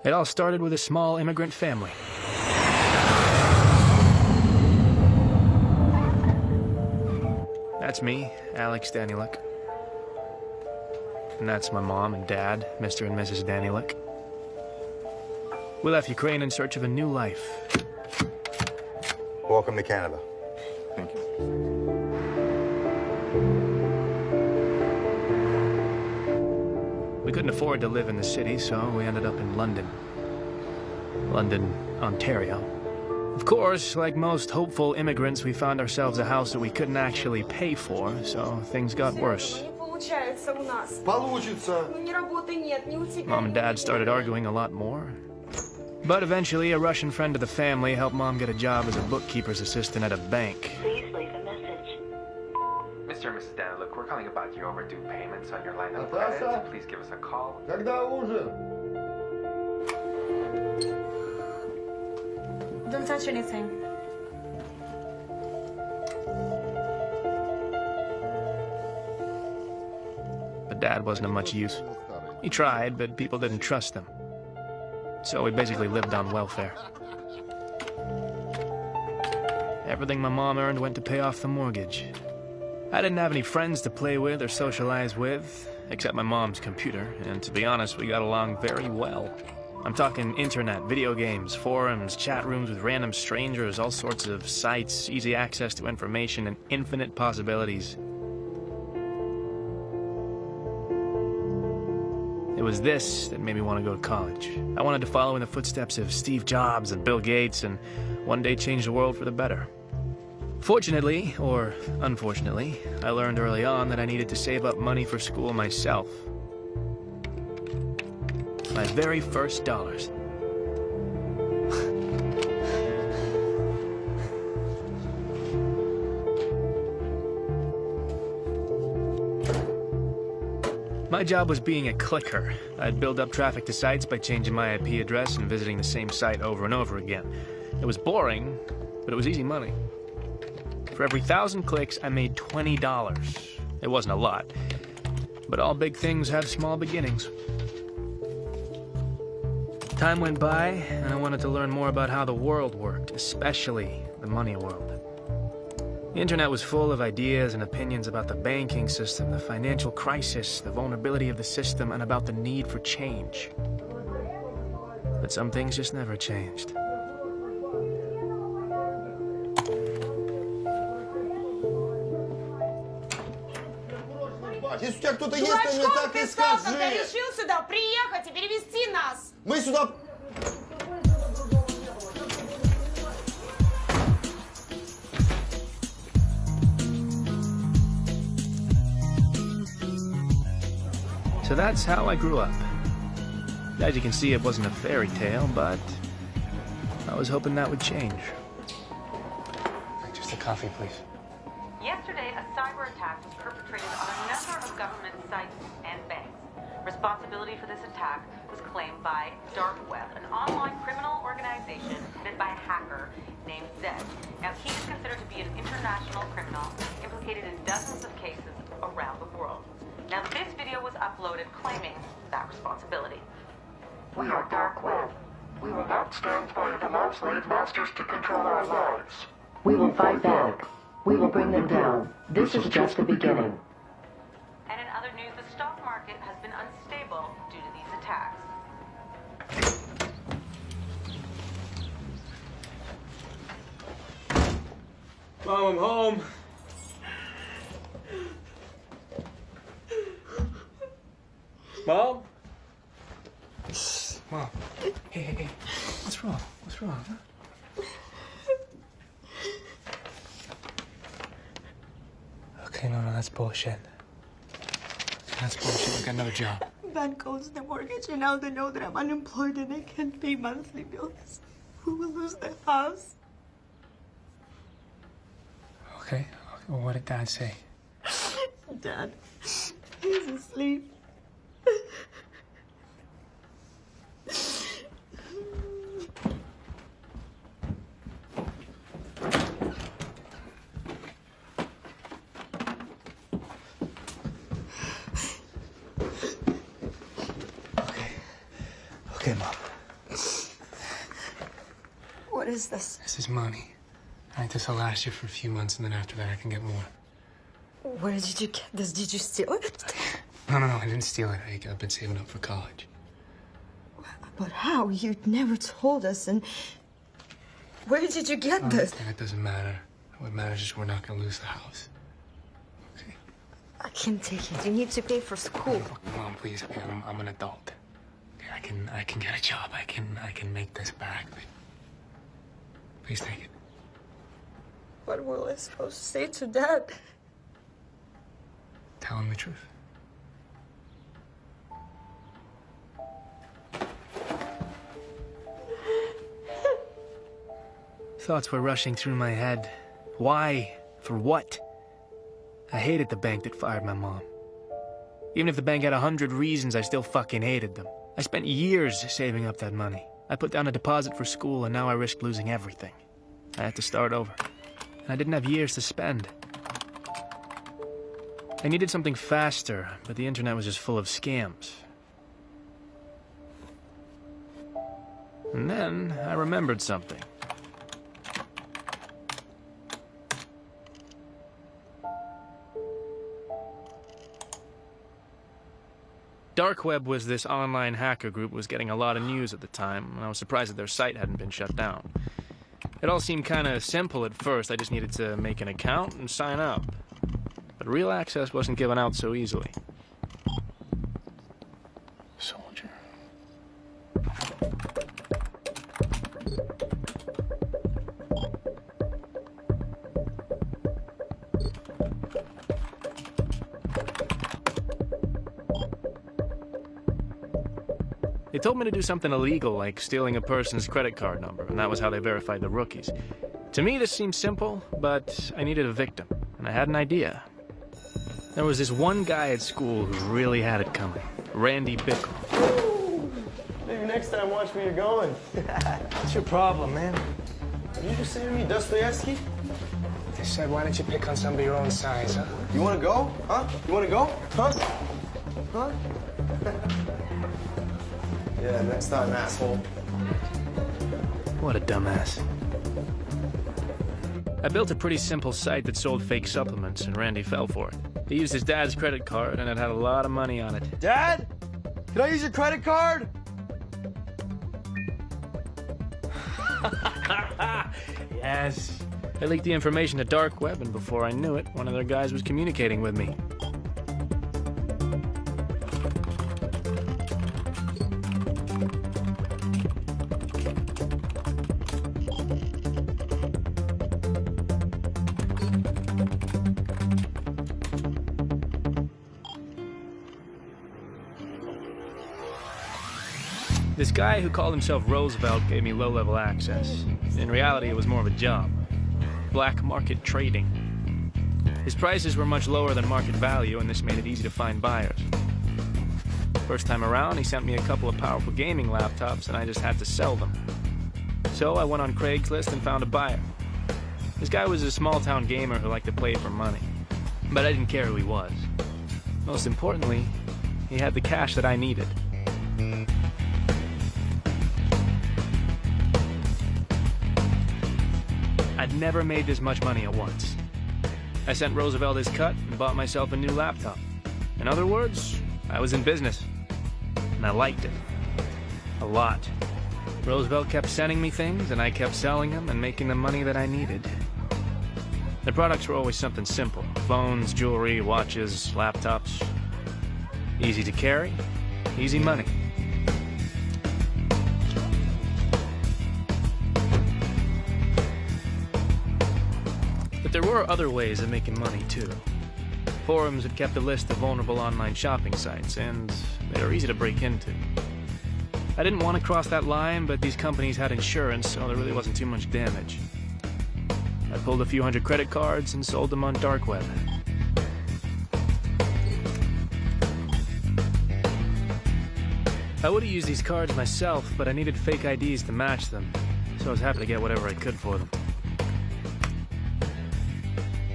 It all started with a small immigrant family. That's me, Alex Danieluk. And that's my mom and dad, Mr. and Mrs. Danieluk. We left Ukraine in search of a new life. Welcome to Canada. Thank you. We couldn't afford to live in the city, so we ended up in London. London, Ontario. Of course, like most hopeful immigrants, we found ourselves a house that we couldn't actually pay for, so things got worse. Mom and Dad started arguing a lot more. But eventually, a Russian friend of the family helped Mom get a job as a bookkeeper's assistant at a bank. Please leave a message. Mr. and Mrs. Danieluk, we're calling about your overdue payments on your line of credit. Please give us a call. Don't touch anything. But Dad wasn't of much use. He tried, but people didn't trust him. So we basically lived on welfare. Everything my mom earned went to pay off the mortgage. I didn't have any friends to play with or socialize with, except my mom's computer, and to be honest, we got along very well. I'm talking internet, video games, forums, chat rooms with random strangers, all sorts of sites, easy access to information, and infinite possibilities. It was this that made me want to go to college. I wanted to follow in the footsteps of Steve Jobs and Bill Gates and one day change the world for the better. Fortunately, or unfortunately, I learned early on that I needed to save up money for school myself. My very first dollars. My job was being a clicker. I'd build up traffic to sites by changing my IP address and visiting the same site over and over again. It was boring, but it was easy money. For every 1,000 clicks, I made $20. It wasn't a lot, but all big things have small beginnings. Time went by, and I wanted to learn more about how the world worked, especially the money world. The internet was full of ideas and opinions about the banking system, the financial crisis, the vulnerability of the system, and about the need for change. But some things just never changed. Если у тебя кто-то есть, ты мне так и скажи. Когда решил сюда приехать и перевести нас. Мы сюда... So that's how I grew up. As you can see, it wasn't a fairy tale, but I was hoping that would change. Just a coffee, please. Yesterday, a cyber attack was perpetrated on a number of government sites and banks. Responsibility for this attack was claimed by Dark Web, an online criminal organization headed by a hacker named Zed. Now, he is considered to be an international criminal implicated in dozens of cases around the world. Now, this video was uploaded claiming that responsibility. We are Dark Web. We will not stand by and allow slave masters to control our lives. We will fight back. We will bring them down. This is just the beginning. And in other news, the stock market has been unstable due to these attacks. Mom, I'm home. Mom? Mom. Hey. What's wrong? What's wrong, huh? Okay, no, that's bullshit. That's bullshit. We got another job. Bank owes the mortgage, and now they know that I'm unemployed and I can't pay monthly bills. We will lose the house. Okay. Well, what did Dad say? Dad, he's asleep. Okay, Mom. What is this? This is money. All right, this will last you for a few months, and then after that I can get more. Where did you get this? Did you steal it? No, I didn't steal it. I've been saving up for college. But how? You never told us, and where did you get this? And it doesn't matter. What matters is we're not gonna lose the house. Okay? I can't take it. You need to pay for school. Mom, please. Okay, I'm an adult. Okay, I can get a job. I can make this back. But please take it. What were I supposed to say to Dad? Tell him the truth. Thoughts were rushing through my head. Why? For what? I hated the bank that fired my mom. Even if the bank had 100 reasons, I still fucking hated them. I spent years saving up that money. I put down a deposit for school, and now I risked losing everything. I had to start over. And I didn't have years to spend. I needed something faster, but the internet was just full of scams. And then I remembered something. Dark Web was this online hacker group was getting a lot of news at the time, and I was surprised that their site hadn't been shut down. It all seemed kind of simple at first. I just needed to make an account and sign up. But real access wasn't given out so easily. Soldier. They told me to do something illegal, like stealing a person's credit card number, and that was how they verified the rookies. To me, this seemed simple, but I needed a victim, and I had an idea. There was this one guy at school who really had it coming. Randy Bickle. Maybe next time watch where you're going. What's your problem, man? Did you just say to me Dostoevsky? I said, why don't you pick on somebody your own size, huh? You wanna go? Huh? You wanna go? Huh? Huh? Yeah, next time, asshole. What a dumbass. I built a pretty simple site that sold fake supplements, and Randy fell for it. He used his dad's credit card, and it had a lot of money on it. Dad? Can I use your credit card? Yes. I leaked the information to Dark Web, and before I knew it, one of their guys was communicating with me. This guy who called himself Roosevelt gave me low-level access. In reality, it was more of a job. Black market trading. His prices were much lower than market value, and this made it easy to find buyers. First time around, he sent me a couple of powerful gaming laptops, and I just had to sell them. So I went on Craigslist and found a buyer. This guy was a small-town gamer who liked to play for money. But I didn't care who he was. Most importantly, he had the cash that I needed. I'd never made this much money at once. I sent Roosevelt his cut and bought myself a new laptop. In other words, I was in business. And I liked it. A lot. Roosevelt kept sending me things, and I kept selling them and making the money that I needed. The products were always something simple. Phones, jewelry, watches, laptops. Easy to carry, easy money. But there were other ways of making money, too. Forums had kept a list of vulnerable online shopping sites, and they were easy to break into. I didn't want to cross that line, but these companies had insurance, so there really wasn't too much damage. I pulled a few hundred credit cards and sold them on Dark Web. I would have used these cards myself, but I needed fake IDs to match them, so I was happy to get whatever I could for them.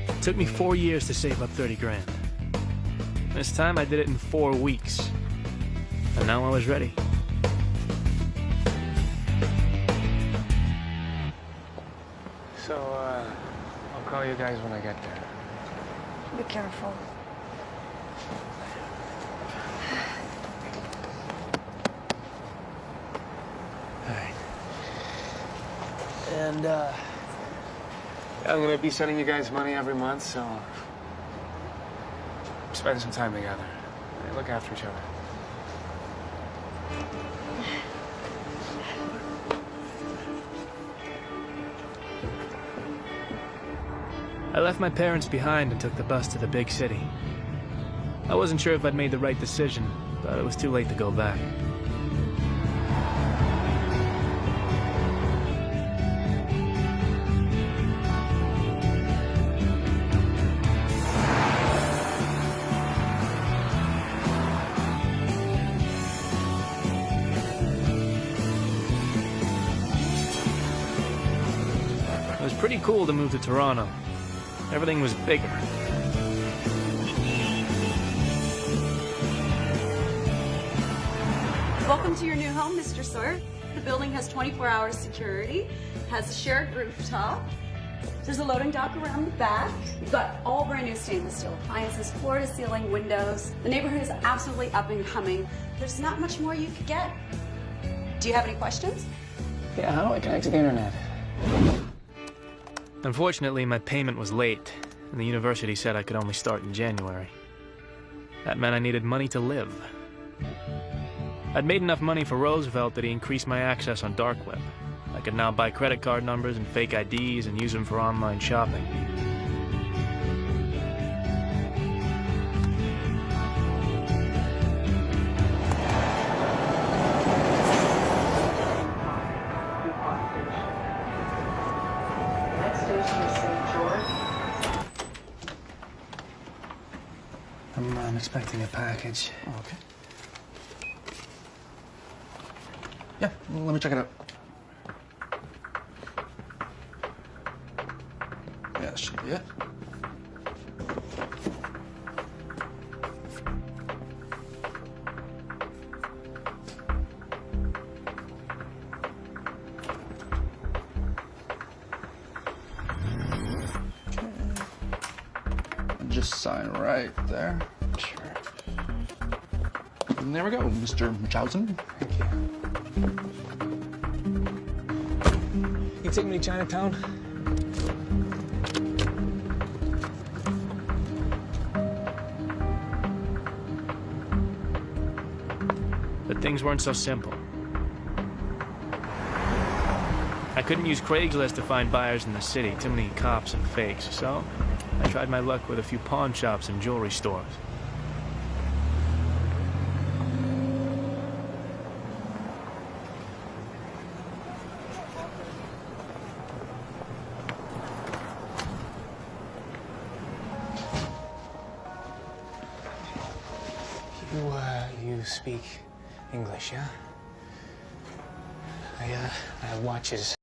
It took me 4 years to save up 30 grand. This time I did it in 4 weeks. And now I was ready. So, I'll call you guys when I get there. Be careful. Alright. And, I'm gonna be sending you guys money every month, so spend some time together. Look after each other. I left my parents behind and took the bus to the big city. I wasn't sure if I'd made the right decision, but it was too late to go back. It was pretty cool to move to Toronto. Everything was bigger. Welcome to your new home, Mr. Sawyer. The building has 24-hour security, has a shared rooftop. There's a loading dock around the back. We've got all brand new stainless steel appliances, floor-to-ceiling windows. The neighborhood is absolutely up and coming. There's not much more you could get. Do you have any questions? Yeah, how do I connect to the internet? Unfortunately, my payment was late, and the university said I could only start in January. That meant I needed money to live. I'd made enough money for Roosevelt that he increased my access on dark web. I could now buy credit card numbers and fake IDs and use them for online shopping. Next station is St. George. I'm expecting a package. Oh, okay. Yeah, let me check it out. Yeah, that should be it. Just sign right there. Sure. And there we go, Mr. Munchausen. Thank you. You take me to Chinatown? But things weren't so simple. I couldn't use Craigslist to find buyers in the city, too many cops and fakes, so I tried my luck with a few pawn shops and jewelry stores. You speak English, yeah? I have watches